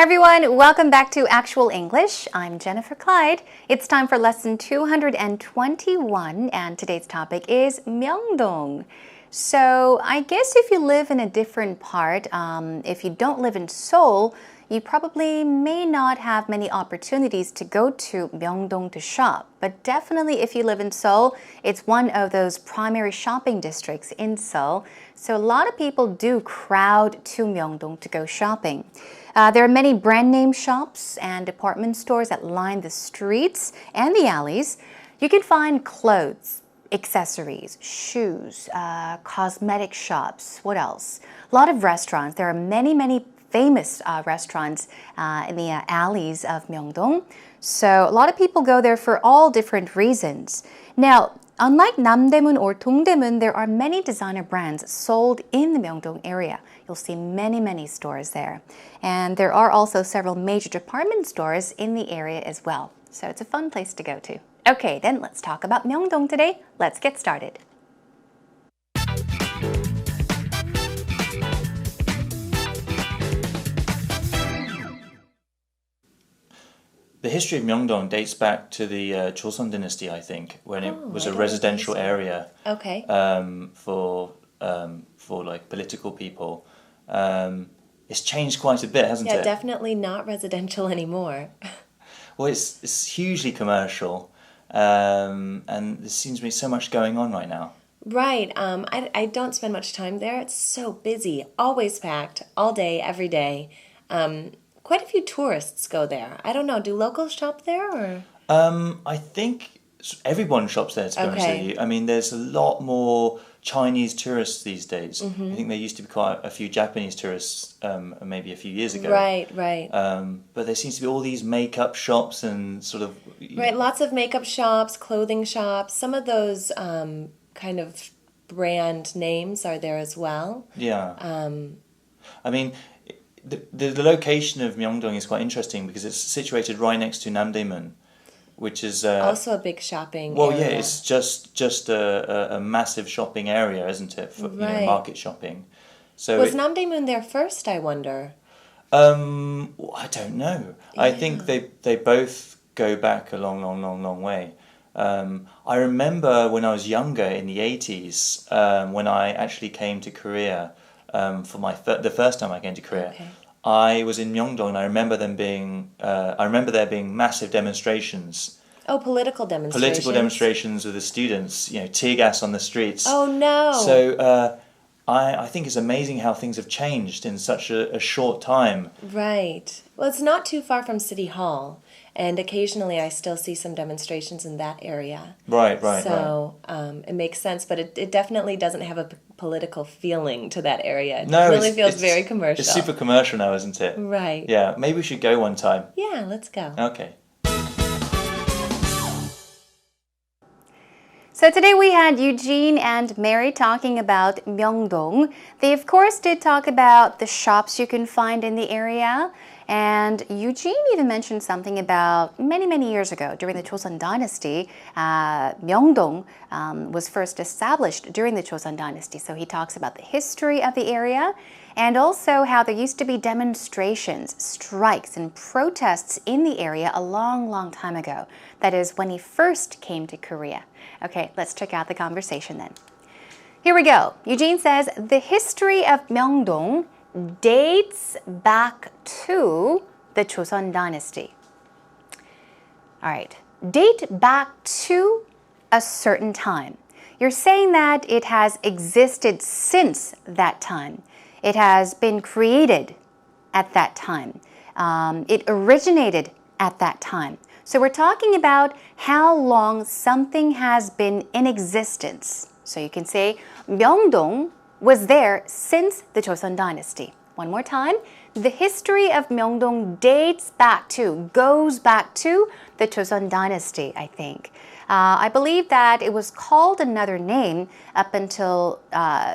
everyone, welcome back to Actual English. I'm Jennifer Clyde. It's time for lesson 221 and today's topic is Myeongdong. So I guess if you live in a different part, if you don't live in Seoul, you probably may not have many opportunities to go to Myeongdong to shop. But definitely if you live in Seoul, it's one of those primary shopping districts in Seoul. So a lot of people do crowd to Myeongdong to go shopping. There are many brand name shops and department stores that line the streets and the alleys. You can find clothes, accessories, shoes, cosmetic shops. What else? A lot of restaurants. There are many famous restaurants in the alleys of Myeongdong. So a lot of people go there for all different reasons. Now, unlike Namdaemun or Dongdaemun, there are many designer brands sold in the Myeongdong area. You'll see many stores there. And there are also several major department stores in the area as well. So it's a fun place to go to. Okay, then let's talk about Myeongdong today. Let's get started. The history of Myeongdong dates back to the Joseon dynasty, I think, when it was a residential area for like political people. It's changed quite a bit, hasn't it? Yeah, definitely not residential anymore. Well, it's hugely commercial, and there seems to be so much going on right now. Right. I don't spend much time there. It's so busy, always packed, all day, every day. Quite a few tourists go there. I don't know, do locals shop there or? I think everyone shops there, to be honest with you. I mean, there's a lot more Chinese tourists these days. I think there used to be quite a few Japanese tourists maybe a few years ago. Right. But there seems to be all these makeup shops and sort of... Right, lots of makeup shops, clothing shops. Some of those kind of brand names are there as well. Yeah. I mean... The location of Myeongdong is quite interesting because it's situated right next to Namdaemun, which is also a big shopping area. Well, yeah, it's just a massive shopping area, isn't it? For market shopping. So was Namdaemun there first, I wonder? I don't know. Yeah. I think they both go back a long way. I remember when I was younger in the 80s, when I actually came to Korea. For the first time I came to Korea, I was in Myeongdong, and I remember there being massive demonstrations. Oh, political demonstrations. Political demonstrations with the students, tear gas on the streets. Oh no! So I think it's amazing how things have changed in such a short time. Right. Well, it's not too far from City Hall, and occasionally I still see some demonstrations in that area. Right. So it makes sense, but it definitely doesn't have a political feeling to that area. It really feels very commercial. It's super commercial now, isn't it? Right. Yeah, maybe we should go one time. Yeah, let's go. Okay. So today we had Eugene and Mary talking about Myeongdong. They of course did talk about the shops you can find in the area. And Eugene even mentioned something about many years ago during the Joseon dynasty. Myeongdong was first established during the Joseon dynasty. So he talks about the history of the area and also how there used to be demonstrations, strikes, and protests in the area a long time ago. That is when he first came to Korea. Okay, let's check out the conversation then. Here we go. Eugene says, the history of Myeongdong dates back to the Joseon dynasty. All right, date back to a certain time. You're saying that it has existed since that time. It has been created at that time. It originated at that time. So we're talking about how long something has been in existence. So you can say Myeongdong was there since the Joseon dynasty. One more time. The history of Myeongdong goes back to the Joseon dynasty, I think. I believe that it was called another name up until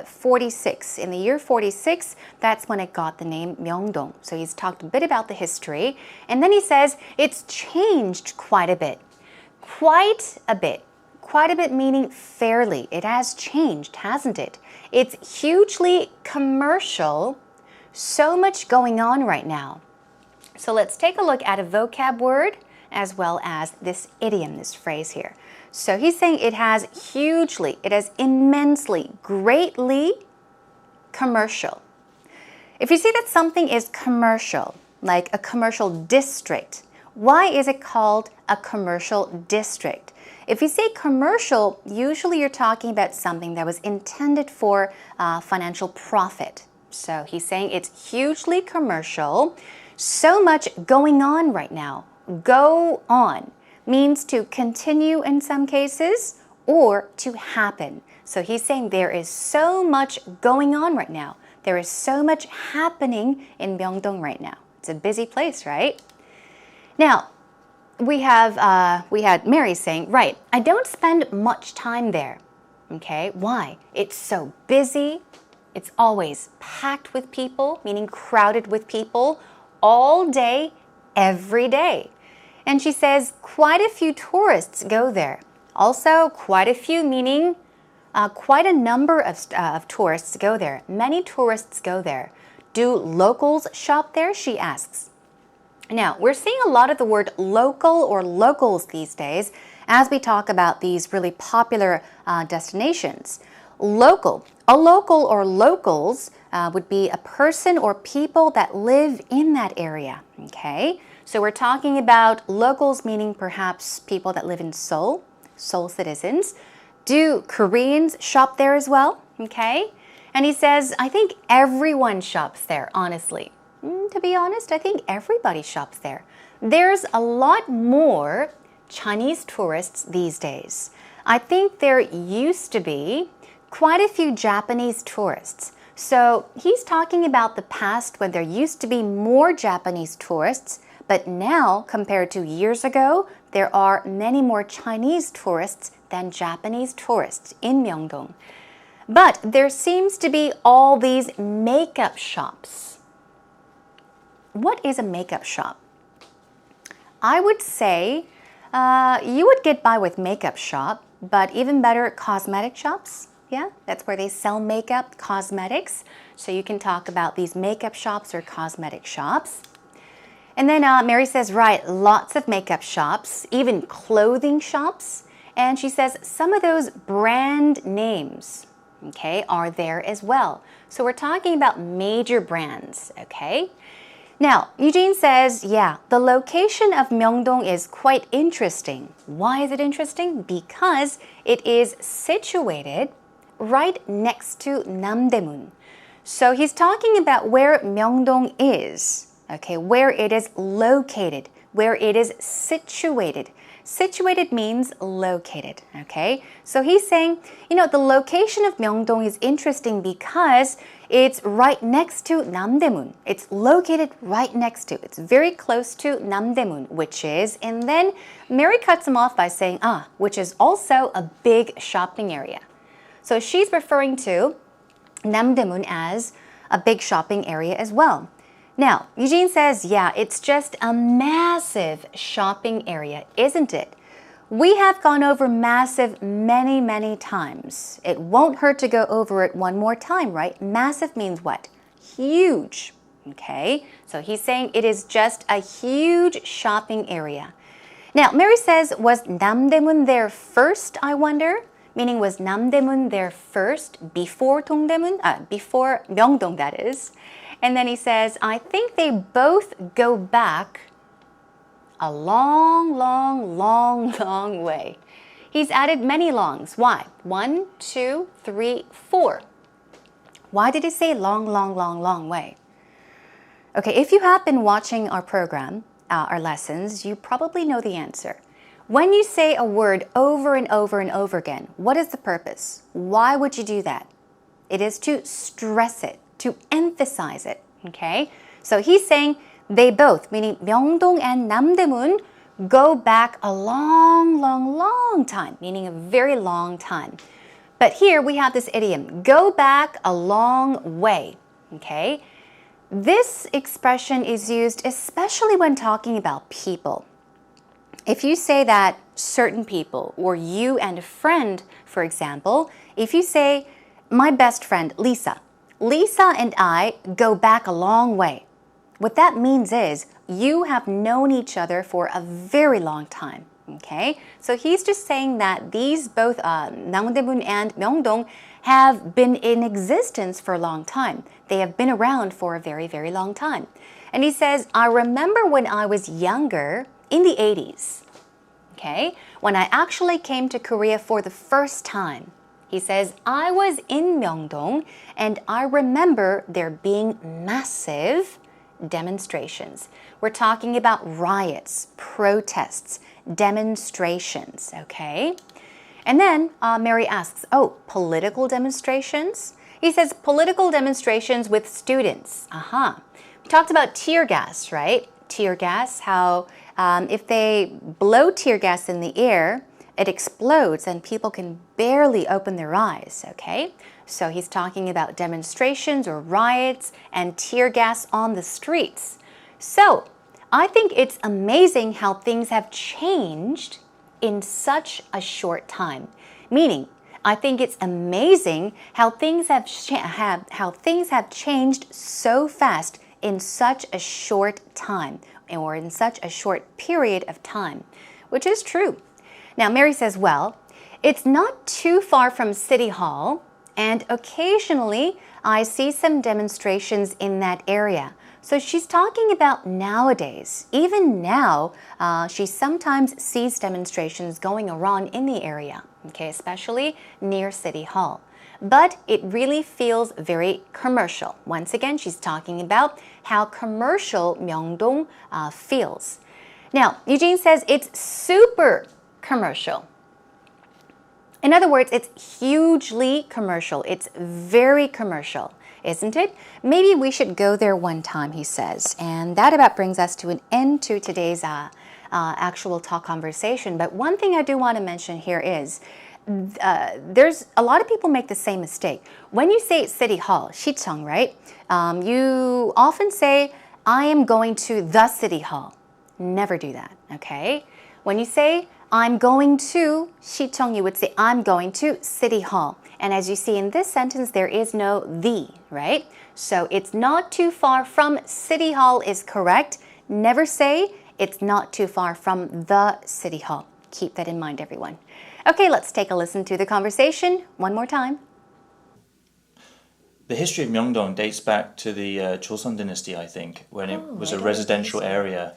46. In the year 46, that's when it got the name Myeongdong. So he's talked a bit about the history. And then he says it's changed quite a bit. Quite a bit. Quite a bit meaning fairly. It has changed, hasn't it? It's hugely commercial. So much going on right now. So let's take a look at a vocab word as well as this idiom, this phrase here. So he's saying it has hugely, it has immensely, greatly commercial. If you see that something is commercial, like a commercial district, why is it called a commercial district? If you say commercial, usually you're talking about something that was intended for financial profit. So he's saying it's hugely commercial, so much going on right now. Go on means to continue in some cases or to happen. So he's saying there is so much going on right now. There is so much happening in Myeongdong right now. It's a busy place, right? Now, we had Mary saying, right, I don't spend much time there. Okay, why? It's so busy. It's always packed with people, meaning crowded with people, all day, every day. And she says quite a few tourists go there. Also, quite a few, meaning quite a number of tourists go there. Many tourists go there. Do locals shop there? She asks. Now, we're seeing a lot of the word local or locals these days as we talk about these really popular destinations. Local. A local or locals would be a person or people that live in that area. Okay? So we're talking about locals, meaning perhaps people that live in Seoul, Seoul citizens. Do Koreans shop there as well? Okay? And he says, I think everyone shops there, honestly. To be honest, I think everybody shops there. There's a lot more Chinese tourists these days. I think there used to be quite a few Japanese tourists. So he's talking about the past when there used to be more Japanese tourists, but now, compared to years ago, there are many more Chinese tourists than Japanese tourists in Myeongdong. But there seems to be all these makeup shops. What is a makeup shop? I would say you would get by with makeup shop, but even better, cosmetic shops. Yeah, that's where they sell makeup, cosmetics. So you can talk about these makeup shops or cosmetic shops. And then Mary says, right, lots of makeup shops, even clothing shops. And she says some of those brand names, okay, are there as well. So we're talking about major brands, okay? Now, Eugene says, yeah, the location of Myeongdong is quite interesting. Why is it interesting? Because it is situated right next to Namdaemun. So he's talking about where Myeongdong is, okay, where it is located, where it is situated. Situated means located, okay? So he's saying, you know, the location of Myeongdong is interesting because it's right next to Namdaemun. It's located right next to, it's very close to Namdaemun, which is, and then Mary cuts him off by saying, which is also a big shopping area. So she's referring to Namdaemun as a big shopping area as well. Now, Eugene says, yeah, it's just a massive shopping area, isn't it? We have gone over massive many, many times. It won't hurt to go over it one more time, right? Massive means what? Huge, okay? So he's saying it is just a huge shopping area. Now, Mary says, was Namdaemun there first, I wonder? Meaning, was Namdaemun there first, before Dongdaemun? Before Myeongdong, that is. And then he says, I think they both go back a long, long, long, long way. He's added many longs. Why? 1, 2, 3, 4. Why did he say long, long, long, long way? Okay, if you have been watching our program, our lessons, you probably know the answer. When you say a word over and over and over again, what is the purpose? Why would you do that? It is to stress it, to emphasize it, okay? So he's saying they both, meaning Myeongdong and Namdaemun, go back a long, long, long time, meaning a very long time. But here we have this idiom, go back a long way, okay? This expression is used especially when talking about people. If you say that certain people, or you and a friend, for example, if you say, my best friend, Lisa and I go back a long way. What that means is you have known each other for a very long time. Okay, so he's just saying that these both Namdaemun and Myeongdong have been in existence for a long time. They have been around for a very, very long time. And he says, I remember when I was younger in the 80s, okay, when I actually came to Korea for the first time. He says, I was in Myeongdong and I remember there being massive demonstrations. We're talking about riots, protests, demonstrations, okay? And then Mary asks, oh, political demonstrations? He says political demonstrations with students. We talked about tear gas, right? Tear gas, how if they blow tear gas in the air, it explodes and people can barely open their eyes, okay? So he's talking about demonstrations or riots and tear gas on the streets. So I think it's amazing how things have changed in such a short time. Meaning, I think it's amazing how things have changed so fast in such a short time, or in such a short period of time, which is true. Now, Mary says, well, it's not too far from City Hall, and occasionally I see some demonstrations in that area. So she's talking about nowadays. Even now, she sometimes sees demonstrations going around in the area, okay, especially near City Hall. But it really feels very commercial. Once again, she's talking about how commercial Myeongdong feels. Now, Eugene says it's super commercial. In other words, it's hugely commercial. It's very commercial, isn't it? Maybe we should go there one time, he says. And that about brings us to an end to today's actual talk conversation. But one thing I do want to mention here is there's a lot of people make the same mistake. When you say City Hall, Sicheong, right? You often say, I am going to the City Hall. Never do that, okay? When you say, I'm going to Sicheong, you would say, I'm going to City Hall. And as you see in this sentence, there is no the, right? So it's not too far from City Hall is correct. Never say it's not too far from the City Hall. Keep that in mind, everyone. Okay, let's take a listen to the conversation one more time. The history of Myeongdong dates back to the Joseon dynasty, I think, when it was a residential area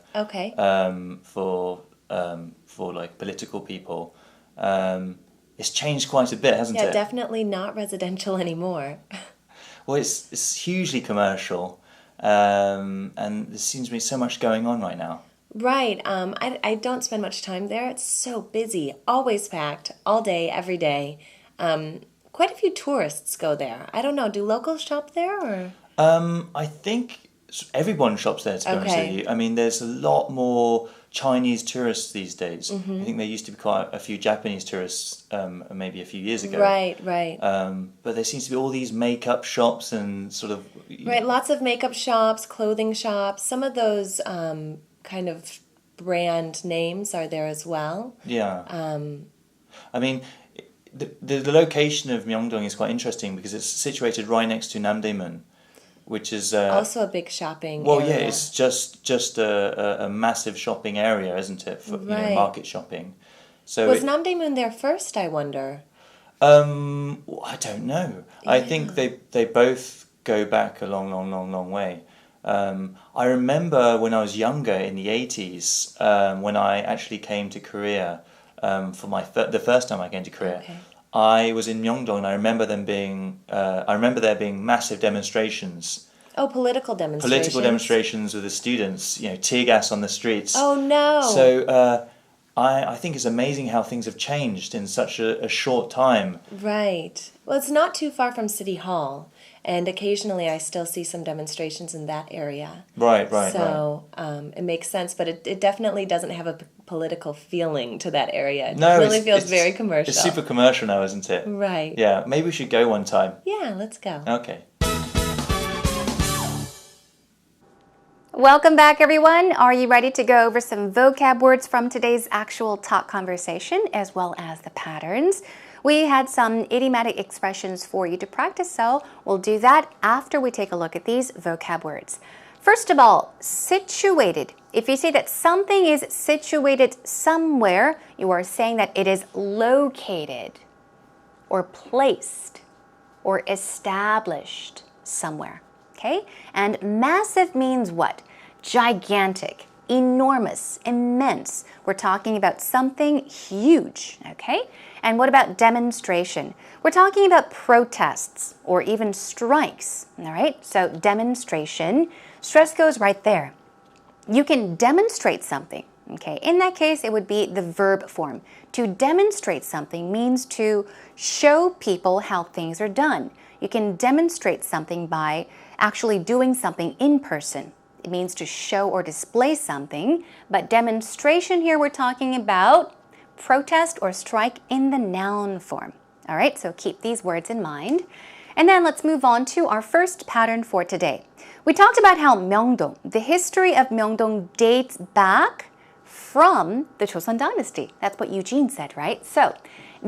for like political people. It's changed quite a bit, hasn't it? Yeah, definitely not residential anymore. Well, it's hugely commercial, and there seems to be so much going on right now. Right. I don't spend much time there. It's so busy, always packed, all day, every day. Quite a few tourists go there. I don't know. Do locals shop there, or? I think everyone shops there, to be honest with you. I mean, there's a lot more Chinese tourists these days. Mm-hmm. I think there used to be quite a few Japanese tourists maybe a few years ago. Right. But there seems to be all these makeup shops and sort of... Right, lots of makeup shops, clothing shops. Some of those kind of brand names are there as well. Yeah. I mean, the location of Myeongdong is quite interesting because it's situated right next to Namdaemun, which is also a big shopping area. area. Yeah, it's just a massive shopping area, isn't it, for market shopping. So was Namdaemun there first, I wonder? I don't know. Yeah. I think they both go back a long way. I remember when I was younger in the 80s, when I actually came to Korea for the first time I came to Korea. Okay. I was in Myeongdong, and I remember there being massive demonstrations. Oh, political demonstrations. Political demonstrations with the students, tear gas on the streets. Oh, no. So I think it's amazing how things have changed in such a short time. Right. Well, it's not too far from City Hall, and occasionally I still see some demonstrations in that area. Right. So it makes sense, but it definitely doesn't have a political feeling to that area. It really feels very commercial. It's super commercial now, isn't it? Right. Yeah, maybe we should go one time. Yeah, let's go. Okay. Welcome back, everyone. Are you ready to go over some vocab words from today's actual talk conversation, as well as the patterns? We had some idiomatic expressions for you to practice, so we'll do that after we take a look at these vocab words. First of all, situated. If you say that something is situated somewhere, you are saying that it is located or placed or established somewhere. Okay? And massive means what? Gigantic, enormous, immense. We're talking about something huge. Okay? And what about demonstration? We're talking about protests or even strikes. All right? So demonstration, stress goes right there. You can demonstrate something. Okay, in that case, it would be the verb form. To demonstrate something means to show people how things are done. You can demonstrate something by actually doing something in person. It means to show or display something, but demonstration here we're talking about protest or strike in the noun form. All right, so keep these words in mind. And then let's move on to our first pattern for today. We talked about how Myeongdong, the history of Myeongdong dates back from the Joseon Dynasty. That's what Eugene said, right? So,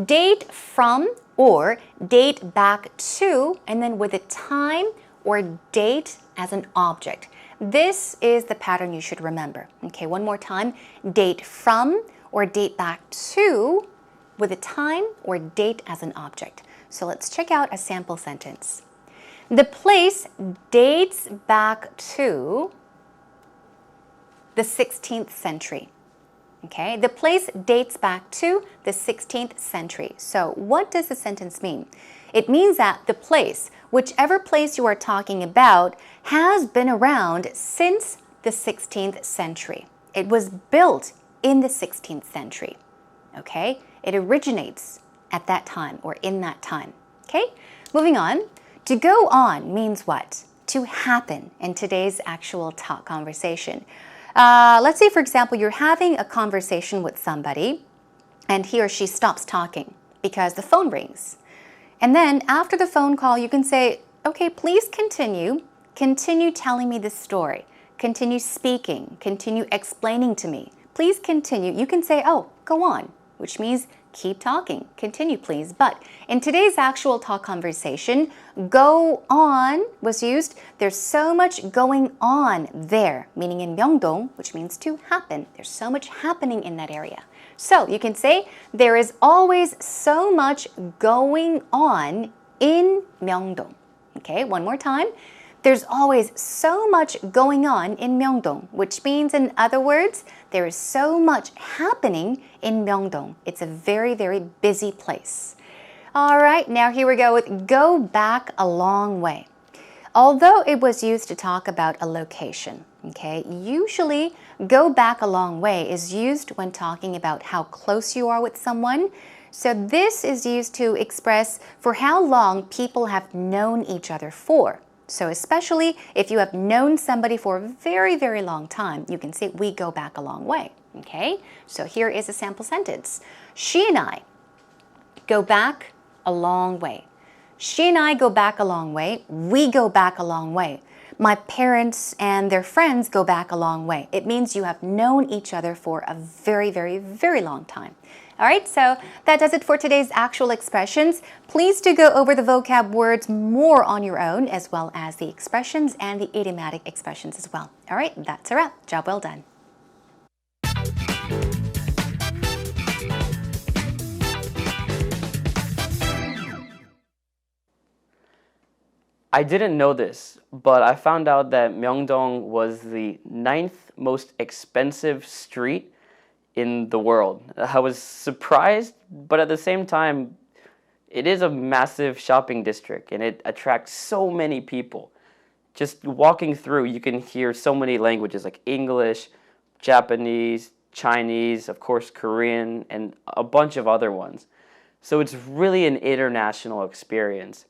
date from or date back to, and then with a time or date as an object. This is the pattern you should remember. Okay, one more time. Date from or date back to with a time or date as an object. So let's check out a sample sentence. The place dates back to the 16th century. Okay, the place dates back to the 16th century. So what does the sentence mean? It means that the place, whichever place you are talking about, has been around since the 16th century. It was built in the 16th century. Okay, it originates at that time or in that time. Okay, moving on. To go on means what? To happen in today's actual talk conversation. Let's say, for example, you're having a conversation with somebody and he or she stops talking because the phone rings. And then after the phone call, you can say, okay, please continue. Continue telling me this story. Continue speaking. Continue explaining to me. Please continue. You can say, oh, go on, which means keep talking. Continue, please. But in today's actual talk conversation, go on was used. There's so much going on there, meaning in Myeongdong, which means to happen. There's so much happening in that area. So you can say there is always so much going on in Myeongdong. Okay, one more time. There's always so much going on in Myeongdong, which means, in other words, there is so much happening in Myeongdong. It's a very, very busy place. All right, now here we go with go back a long way. Although it was used to talk about a location, okay, usually go back a long way is used when talking about how close you are with someone. So this is used to express for how long people have known each other for. So especially if you have known somebody for a very, very long time, you can say we go back a long way. Okay, so here is a sample sentence. She and I go back a long way. She and I go back a long way. We go back a long way. My parents and their friends go back a long way. It means you have known each other for a very, very, very long time. All right, so that does it for today's actual expressions. Please do go over the vocab words more on your own, as well as the expressions and the idiomatic expressions as well. All right, that's a wrap. Job well done. I didn't know this, but I found out that Myeongdong was the 9th most expensive street in the world. I was surprised, but at the same time, it is a massive shopping district and it attracts so many people. Just walking through, you can hear so many languages like English, Japanese, Chinese, of course Korean, and a bunch of other ones. So it's really an international experience.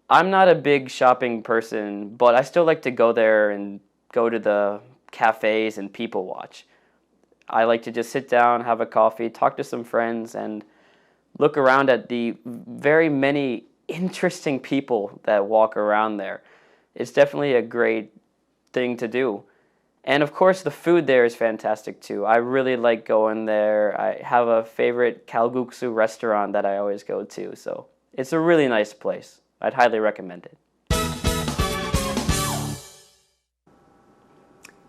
I'm not a big shopping person, but I still like to go there and go to the cafes and people watch. I like to just sit down, have a coffee, talk to some friends, and look around at the very many interesting people that walk around there. It's definitely a great thing to do. And of course, the food there is fantastic too. I really like going there. I have a favorite kalguksu restaurant that I always go to, so it's a really nice place. I'd highly recommend it.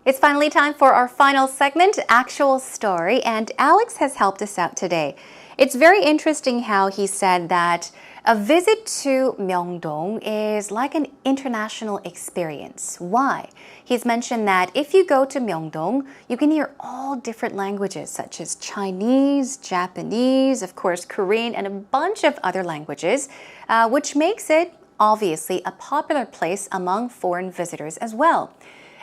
It's finally time for our final segment, Actual Story, and Alex has helped us out today. It's very interesting how he said that a visit to Myeongdong is like an international experience. Why? He's mentioned that if you go to Myeongdong, you can hear all different languages such as Chinese, Japanese, of course Korean, and a bunch of other languages, which makes it obviously a popular place among foreign visitors as well.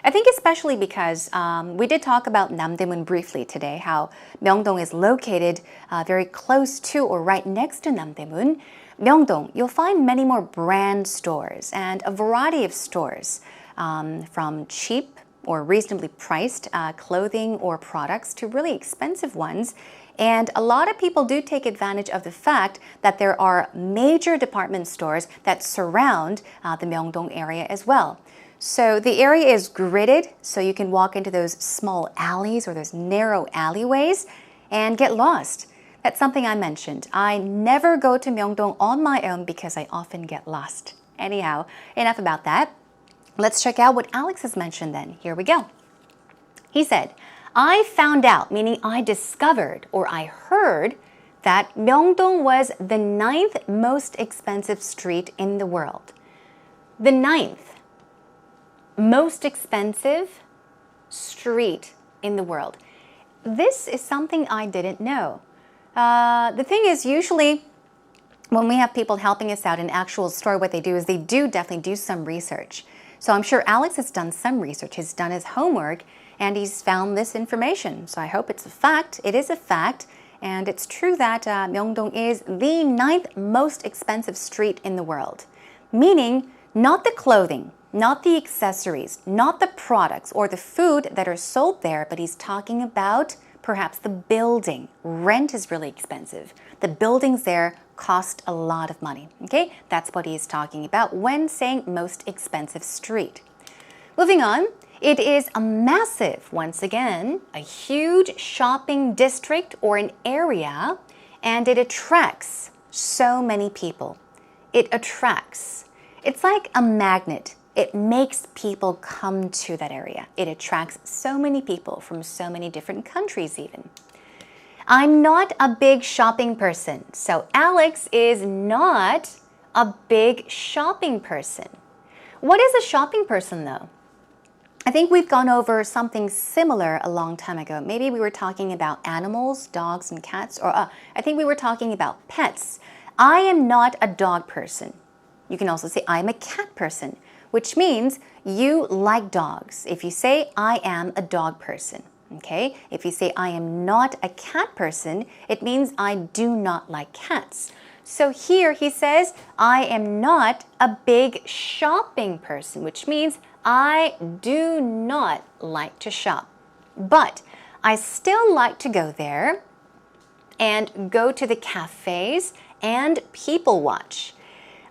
I think especially because we did talk about Namdaemun briefly today, how Myeongdong is located very close to or right next to Namdaemun. Myeongdong, you'll find many more brand stores and a variety of stores, from cheap or reasonably priced clothing or products to really expensive ones. And a lot of people do take advantage of the fact that there are major department stores that surround the Myeongdong area as well. So the area is gridded, so you can walk into those small alleys or those narrow alleyways and get lost. That's something I mentioned. I never go to Myeongdong on my own because I often get lost. Anyhow, enough about that. Let's check out what Alex has mentioned then. Here we go. He said, I found out, meaning I discovered or I heard that Myeongdong was the 9th most expensive street in the world. The 9th most expensive street in the world. This is something I didn't know. The thing is, usually when we have people helping us out in Actual Story, what they do is they do definitely do some research. So I'm sure Alex has done some research, he's done his homework, and he's found this information. So I hope it's a fact. It is a fact. And it's true that Myeongdong is the 9th most expensive street in the world. Meaning, not the clothing, not the accessories, not the products or the food that are sold there, but he's talking about perhaps the building. Rent is really expensive. The buildings there cost a lot of money. Okay, that's what he's talking about when saying most expensive street. Moving on, it is a massive, once again, a huge shopping district or an area, and it attracts so many people. It attracts. It's like a magnet. It makes people come to that area. It attracts so many people from so many different countries even. I'm not a big shopping person. So Alex is not a big shopping person. What is a shopping person though? I think we've gone over something similar a long time ago. Maybe we were talking about animals, dogs and cats, or I think we were talking about pets. I am not a dog person. You can also say I'm a cat person, which means you like dogs. If you say, I am a dog person, okay? If you say, I am not a cat person, it means I do not like cats. So here he says, I am not a big shopping person, which means I do not like to shop. But I still like to go there and go to the cafes and people watch.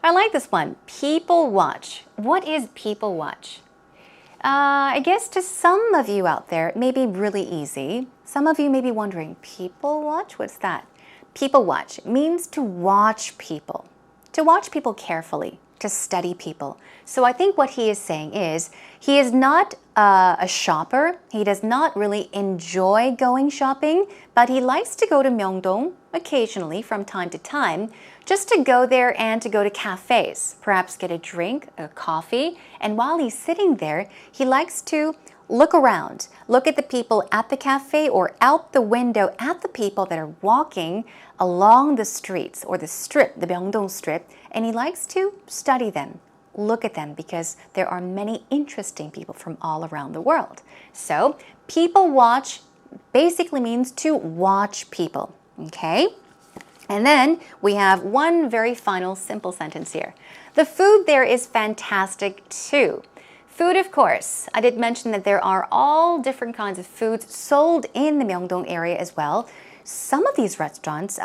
I like this one, people watch. What is people watch? I guess to some of you out there, it may be really easy. Some of you may be wondering, people watch? What's that? People watch means to watch people carefully, to study people. So I think what he is saying is, he is not a shopper. He does not really enjoy going shopping, but he likes to go to Myeongdong occasionally from time to time, just to go there and to go to cafes, perhaps get a drink, a coffee. And while he's sitting there, he likes to look around, look at the people at the cafe or out the window at the people that are walking along the streets or the strip, the Myeongdong strip, and he likes to study them, look at them, because there are many interesting people from all around the world. So people watch basically means to watch people, okay? And then we have one very final simple sentence here. The food there is fantastic too. Food, of course. I did mention that there are all different kinds of foods sold in the Myeongdong area as well. Some of these restaurants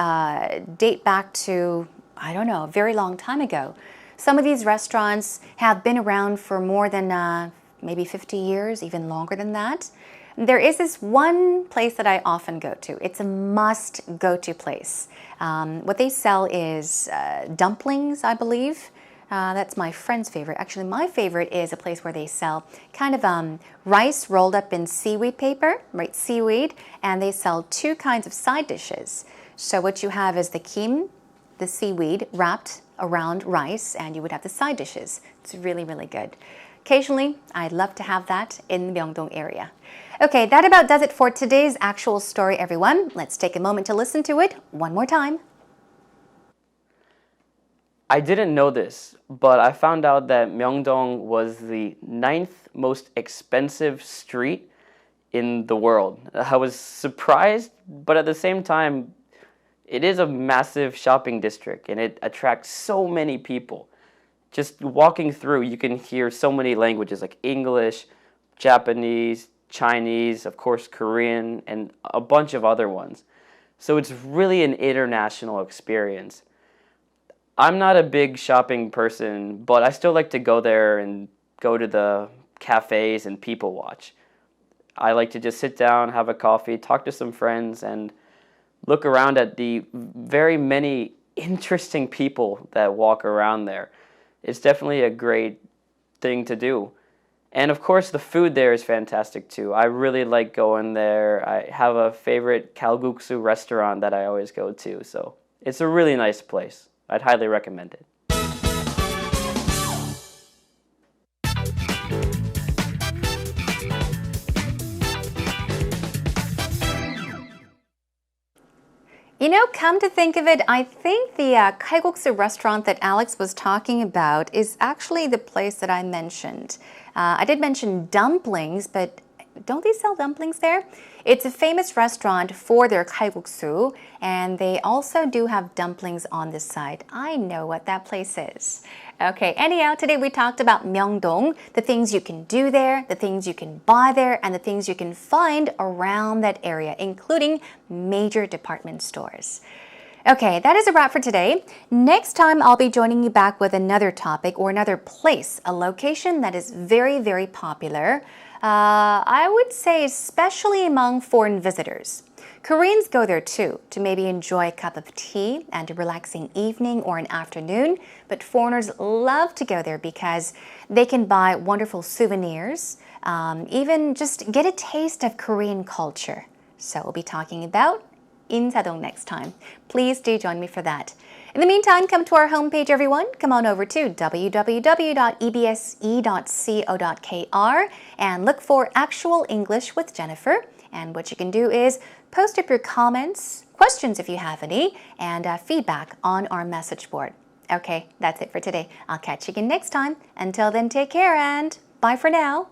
date back to, I don't know, a very long time ago. Some of these restaurants have been around for more than maybe 50 years, even longer than that. There is this one place that I often go to. It's a must-go-to place. What they sell is dumplings, I believe. That's my friend's favorite. Actually, my favorite is a place where they sell kind of rice rolled up in seaweed paper, right? Seaweed, and they sell two kinds of side dishes. So what you have is the kim, the seaweed wrapped around rice, and you would have the side dishes. It's really, really good. Occasionally, I'd love to have that in the Myeongdong area. Okay, that about does it for today's actual story, everyone. Let's take a moment to listen to it one more time. I didn't know this, but I found out that Myeongdong was the 9th most expensive street in the world. I was surprised, but at the same time, it is a massive shopping district and it attracts so many people. Just walking through, you can hear so many languages like English, Japanese, Chinese, of course Korean, and a bunch of other ones. So it's really an international experience. I'm not a big shopping person, but I still like to go there and go to the cafes and people watch. I like to just sit down, have a coffee, talk to some friends, and look around at the very many interesting people that walk around there. It's definitely a great thing to do. And of course, the food there is fantastic too. I really like going there. I have a favorite kalguksu restaurant that I always go to, so it's a really nice place. I'd highly recommend it. You know, come to think of it, I think the kalguksu restaurant that Alex was talking about is actually the place that I mentioned. I did mention dumplings, but don't they sell dumplings there? It's a famous restaurant for their kalguksu, and they also do have dumplings on the side. I know what that place is. Okay, anyhow, today we talked about Myeongdong, the things you can do there, the things you can buy there, and the things you can find around that area, including major department stores. Okay, that is a wrap for today. Next time, I'll be joining you back with another topic or another place, a location that is very, very popular. I would say especially among foreign visitors. Koreans go there too to maybe enjoy a cup of tea and a relaxing evening or an afternoon, but foreigners love to go there because they can buy wonderful souvenirs, even just get a taste of Korean culture. So we'll be talking about Insadong next time. Please do join me for that. In the meantime, come to our homepage, everyone. Come on over to www.ebse.co.kr and look for Actual English with Jennifer. And what you can do is post up your comments, questions if you have any, and feedback on our message board. Okay, that's it for today. I'll catch you again next time. Until then, take care and bye for now.